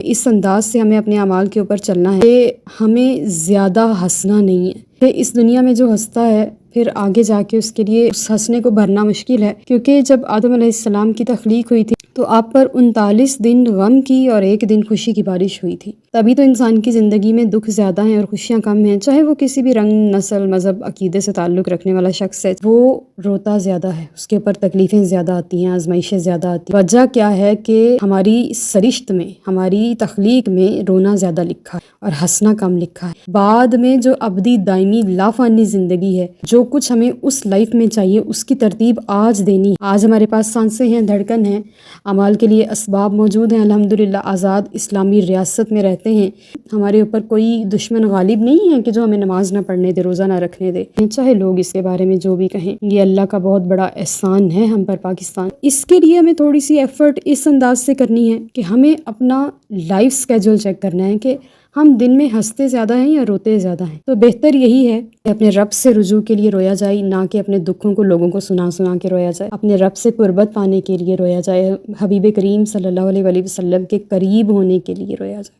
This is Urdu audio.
اس انداز سے ہمیں اپنے اعمال کے اوپر چلنا ہے کہ ہمیں زیادہ ہنسنا نہیں ہے، کہ اس دنیا میں جو ہنستا ہے پھر آگے جا کے اس کے لیے اس ہنسنے کو بھرنا مشکل ہے، کیونکہ جب آدم علیہ السلام کی تخلیق ہوئی تھی تو آپ پر 39 دن غم کی اور 1 دن خوشی کی بارش ہوئی تھی۔ تبھی تو انسان کی زندگی میں دکھ زیادہ ہیں اور خوشیاں کم ہیں، چاہے وہ کسی بھی رنگ، نسل، مذہب، عقیدے سے تعلق رکھنے والا شخص ہے، وہ روتا زیادہ ہے، اس کے اوپر تکلیفیں زیادہ آتی ہیں، آزمائشیں زیادہ آتی ہیں۔ وجہ کیا ہے کہ ہماری سرشت میں، ہماری تخلیق میں رونا زیادہ لکھا ہے اور ہنسنا کم لکھا ہے۔ بعد میں جو ابدی دائمی لافانی زندگی ہے، جو کچھ ہمیں اس لائف میں چاہیے اس کی ترتیب آج دینی ہے۔ آج ہمارے پاس سانسیں ہیں، دھڑکن ہیں، اعمال کے لیے اسباب موجود ہیں، الحمدللہ آزاد اسلامی ریاست میں رہتے ہیں، ہمارے اوپر کوئی دشمن غالب نہیں ہے کہ جو ہمیں نماز نہ پڑھنے دے، روزہ نہ رکھنے دے، چاہے لوگ اس کے بارے میں جو بھی کہیں۔ یہ اللہ کا بہت بڑا احسان ہے ہم پر پاکستان۔ اس کے لیے ہمیں تھوڑی سی ایفرٹ اس انداز سے کرنی ہے کہ ہمیں اپنا لائف سکیجول چیک کرنا ہے کہ ہم دن میں ہنستے زیادہ ہیں یا روتے زیادہ ہیں۔ تو بہتر یہی ہے کہ اپنے رب سے رجوع کے لیے رویا جائے، نہ کہ اپنے دکھوں کو لوگوں کو سنا سنا کے رویا جائے۔ اپنے رب سے قربت پانے کے لیے رویا جائے، حبیب کریم صلی اللہ علیہ وسلم کے قریب ہونے کے لیے رویا جائے۔